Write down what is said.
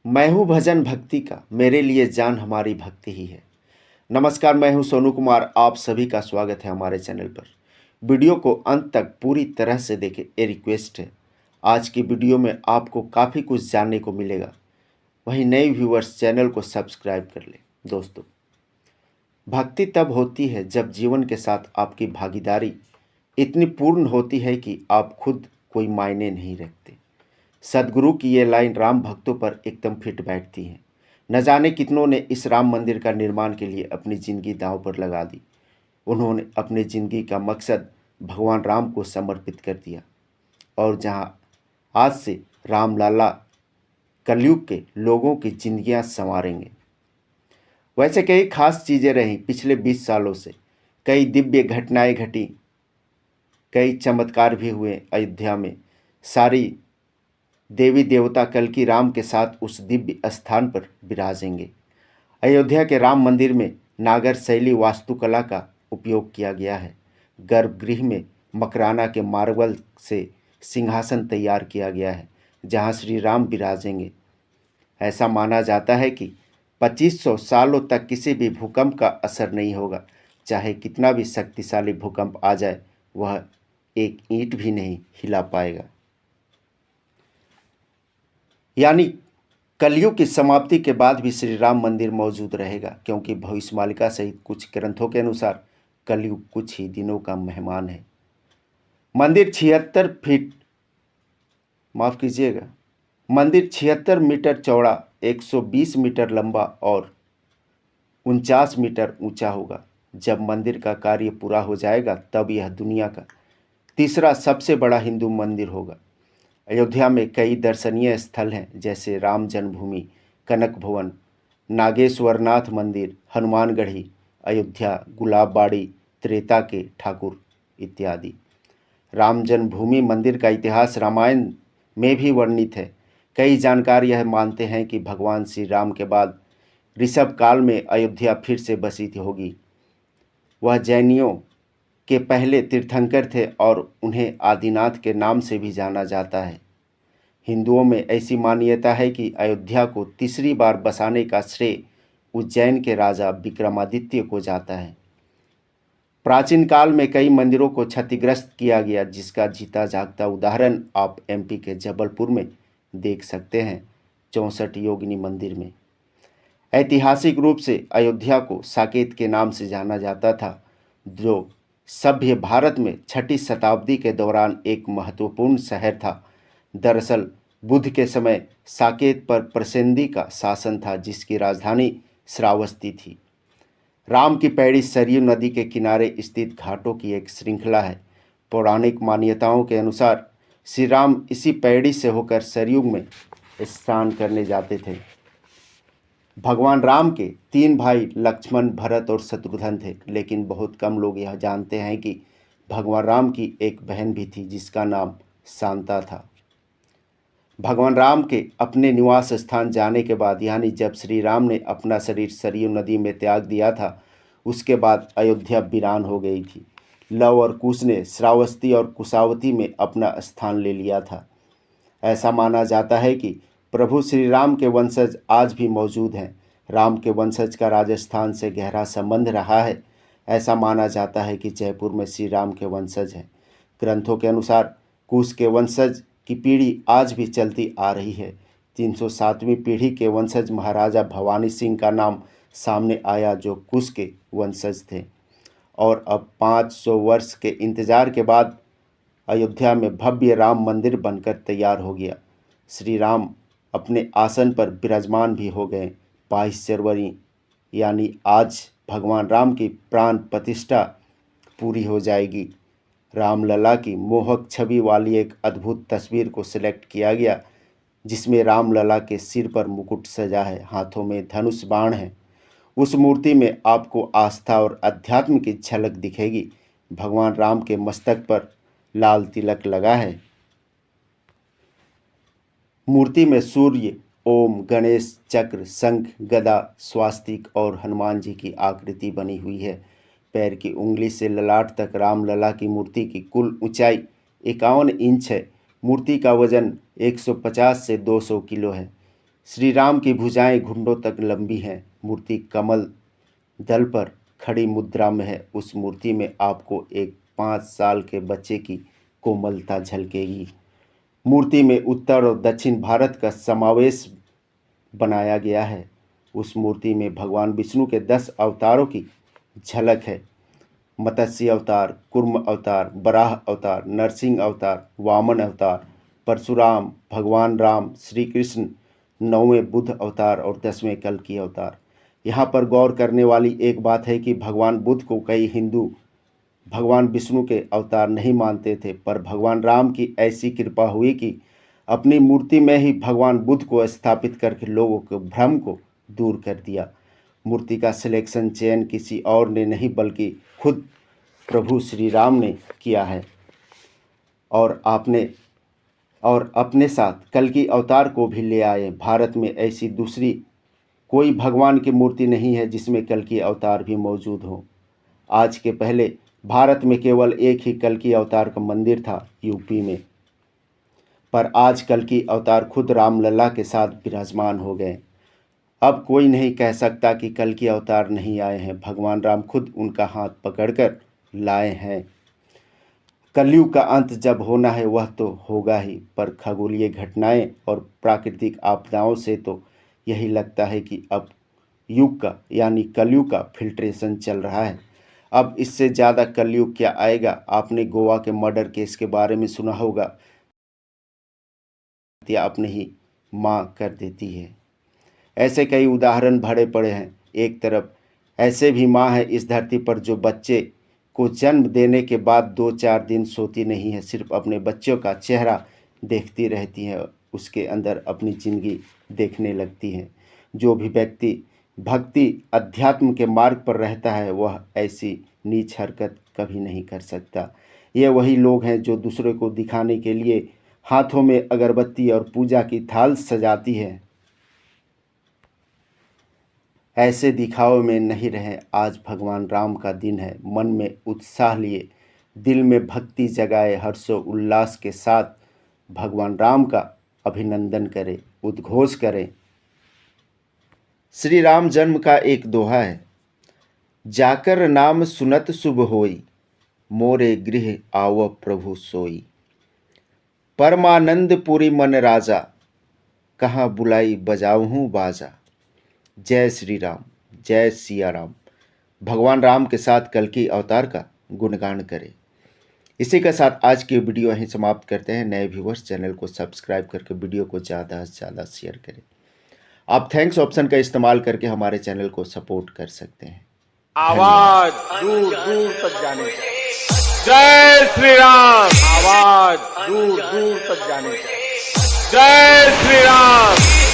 मैं हूँ भजन भक्ति का, मेरे लिए जान हमारी भक्ति ही है। नमस्कार, मैं हूँ सोनू कुमार। आप सभी का स्वागत है हमारे चैनल पर। वीडियो को अंत तक पूरी तरह से देखें, ये रिक्वेस्ट है। आज की वीडियो में आपको काफ़ी कुछ जानने को मिलेगा। वहीं नए व्यूअर्स चैनल को सब्सक्राइब कर लें। दोस्तों, भक्ति तब होती है जब जीवन के साथ आपकी भागीदारी इतनी पूर्ण होती है कि आप खुद कोई मायने नहीं रखते। सदगुरु की ये लाइन राम भक्तों पर एकदम फिट बैठती है। न जाने कितनों ने इस राम मंदिर का निर्माण के लिए अपनी ज़िंदगी दांव पर लगा दी। उन्होंने अपनी ज़िंदगी का मकसद भगवान राम को समर्पित कर दिया। और जहां आज से राम लाला कलयुग के लोगों की ज़िंदगियां संवारेंगे। वैसे कई खास चीज़ें रहीं पिछले 20 सालों से। कई दिव्य घटनाएं घटी, कई चमत्कार भी हुए अयोध्या में। सारी देवी देवता कल की राम के साथ उस दिव्य स्थान पर विराजेंगे। अयोध्या के राम मंदिर में नागर शैली वास्तुकला का उपयोग किया गया है। गर्भगृह में मकराना के मार्बल से सिंहासन तैयार किया गया है, जहां श्री राम विराजेंगे। ऐसा माना जाता है कि 2500 सालों तक किसी भी भूकंप का असर नहीं होगा। चाहे कितना भी शक्तिशाली भूकंप आ जाए, वह एक ईंट भी नहीं हिला पाएगा। यानी कलयुग की समाप्ति के बाद भी श्री राम मंदिर मौजूद रहेगा, क्योंकि भविष्यमालिका सहित कुछ ग्रंथों के अनुसार कलयुग कुछ ही दिनों का मेहमान है। मंदिर 76 फीट माफ कीजिएगा मंदिर 76 मीटर चौड़ा, 120 मीटर लंबा और 49 मीटर ऊंचा होगा। जब मंदिर का कार्य पूरा हो जाएगा तब यह दुनिया का तीसरा सबसे बड़ा हिंदू मंदिर होगा। अयोध्या में कई दर्शनीय स्थल हैं, जैसे राम जन्मभूमि, कनक भवन, नागेश्वरनाथ मंदिर, हनुमानगढ़ी, अयोध्या, गुलाबबाड़ी, त्रेता के ठाकुर इत्यादि। राम जन्मभूमि मंदिर का इतिहास रामायण में भी वर्णित है। कई जानकार यह मानते हैं कि भगवान श्री राम के बाद ऋषभ काल में अयोध्या फिर से बसी होगी। वह जैनियों के पहले तीर्थंकर थे और उन्हें आदिनाथ के नाम से भी जाना जाता है। हिंदुओं में ऐसी मान्यता है कि अयोध्या को तीसरी बार बसाने का श्रेय उज्जैन के राजा विक्रमादित्य को जाता है। प्राचीन काल में कई मंदिरों को क्षतिग्रस्त किया गया, जिसका जीता जागता उदाहरण आप एमपी के जबलपुर में देख सकते हैं, 64 योगिनी मंदिर में। ऐतिहासिक रूप से अयोध्या को साकेत के नाम से जाना जाता था, जो सभ्य भारत में 6ठी शताब्दी के दौरान एक महत्वपूर्ण शहर था। दरअसल बुद्ध के समय साकेत पर प्रसेंदी का शासन था, जिसकी राजधानी श्रावस्ती थी। राम की पैड़ी सरयू नदी के किनारे स्थित घाटों की एक श्रृंखला है। पौराणिक मान्यताओं के अनुसार श्री राम इसी पैड़ी से होकर सरयू में स्नान करने जाते थे। भगवान राम के 3 भाई लक्ष्मण, भरत और शत्रुघ्न थे, लेकिन बहुत कम लोग यह जानते हैं कि भगवान राम की एक बहन भी थी, जिसका नाम शांता था। भगवान राम के अपने निवास स्थान जाने के बाद, यानी जब श्री राम ने अपना शरीर सरयू नदी में त्याग दिया था, उसके बाद अयोध्या वीरान हो गई थी। लव और कुश ने श्रावस्ती और कुशावती में अपना स्थान ले लिया था। ऐसा माना जाता है कि प्रभु श्री राम के वंशज आज भी मौजूद हैं। राम के वंशज का राजस्थान से गहरा संबंध रहा है। ऐसा माना जाता है कि जयपुर में श्री राम के वंशज हैं। ग्रंथों के अनुसार कुश के वंशज की पीढ़ी आज भी चलती आ रही है। 307वीं पीढ़ी के वंशज महाराजा भवानी सिंह का नाम सामने आया, जो कुश के वंशज थे। और अब 500 वर्ष के इंतजार के बाद अयोध्या में भव्य राम मंदिर बनकर तैयार हो गया। श्री राम अपने आसन पर विराजमान भी हो गए। 22 जनवरी यानी आज भगवान राम की प्राण प्रतिष्ठा पूरी हो जाएगी। रामलला की मोहक छवि वाली एक अद्भुत तस्वीर को सिलेक्ट किया गया, जिसमें रामलला के सिर पर मुकुट सजा है, हाथों में धनुष बाण है। उस मूर्ति में आपको आस्था और अध्यात्म की झलक दिखेगी। भगवान राम के मस्तक पर लाल तिलक लगा है। मूर्ति में सूर्य, ओम, गणेश, चक्र, शंख, गदा, स्वास्तिक और हनुमान जी की आकृति बनी हुई है। पैर की उंगली से ललाट तक रामलला की मूर्ति की कुल ऊंचाई 51 इंच है। मूर्ति का वजन 150 से 200 किलो है। श्री राम की भुजाएं घुंडों तक लंबी हैं। मूर्ति कमल दल पर खड़ी मुद्रा में है। उस मूर्ति में आपको एक 5 साल के बच्चे की कोमलता झलकेगी। मूर्ति में उत्तर और दक्षिण भारत का समावेश बनाया गया है। उस मूर्ति में भगवान विष्णु के 10 अवतारों की झलक है। मत्स्य अवतार, कूर्म अवतार, वराह अवतार, नरसिंह अवतार, वामन अवतार, परशुराम, भगवान राम, श्री कृष्ण, 9वें बुद्ध अवतार और 10वें कल्कि अवतार। यहाँ पर गौर करने वाली एक बात है कि भगवान बुद्ध को कई हिंदू भगवान विष्णु के अवतार नहीं मानते थे, पर भगवान राम की ऐसी कृपा हुई कि अपनी मूर्ति में ही भगवान बुद्ध को स्थापित करके लोगों के भ्रम को दूर कर दिया। मूर्ति का सिलेक्शन चयन किसी और ने नहीं बल्कि खुद प्रभु श्री राम ने किया है और अपने साथ कल्कि अवतार को भी ले आए। भारत में ऐसी दूसरी कोई भगवान की मूर्ति नहीं है जिसमें कल्कि अवतार भी मौजूद हो। आज के पहले भारत में केवल एक ही कल्कि अवतार का मंदिर था, यूपी में, पर आज कल्कि अवतार खुद रामलला के साथ विराजमान हो गए। अब कोई नहीं कह सकता कि कल्कि अवतार नहीं आए हैं। भगवान राम खुद उनका हाथ पकड़कर लाए हैं। कलयुग का अंत जब होना है वह तो होगा ही, पर खगोलीय घटनाएं और प्राकृतिक आपदाओं से तो यही लगता है कि अब युग का यानी कलयुग का फिल्ट्रेशन चल रहा है। अब इससे ज़्यादा कलयुग क्या आएगा। आपने गोवा के मर्डर केस के बारे में सुना होगा, या अपने ही माँ कर देती है। ऐसे कई उदाहरण भरे पड़े हैं। एक तरफ ऐसे भी माँ है इस धरती पर जो बच्चे को जन्म देने के बाद 2-4 दिन सोती नहीं है, सिर्फ अपने बच्चों का चेहरा देखती रहती है, उसके अंदर अपनी ज़िंदगी देखने लगती है। जो भी व्यक्ति भक्ति अध्यात्म के मार्ग पर रहता है वह ऐसी नीच हरकत कभी नहीं कर सकता। ये वही लोग हैं जो दूसरे को दिखाने के लिए हाथों में अगरबत्ती और पूजा की थाल सजाती है। ऐसे दिखावे में नहीं रहे। आज भगवान राम का दिन है। मन में उत्साह लिए, दिल में भक्ति जगाए, हर्षो उल्लास के साथ भगवान राम का अभिनंदन करें, उद्घोष करें। श्री राम जन्म का एक दोहा है, जाकर नाम सुनत शुभ होई, मोरे गृह आव प्रभु सोई। परमानंद पुरी मन राजा, कहाँ बुलाई बजाऊँ बाजा। जय श्री राम, जय सिया राम। भगवान राम के साथ कल्कि अवतार का गुणगान करें। इसी के साथ आज की वीडियो यहीं समाप्त करते हैं। नए व्यूवर्स चैनल को सब्सक्राइब करके वीडियो को ज़्यादा से ज़्यादा शेयर करें। आप थैंक्स ऑप्शन का इस्तेमाल करके हमारे चैनल को सपोर्ट कर सकते हैं। आवाज दूर दूर तक जाने चाहिए। जय श्री राम। आवाज दूर दूर तक जाने चाहिए। जय श्री राम।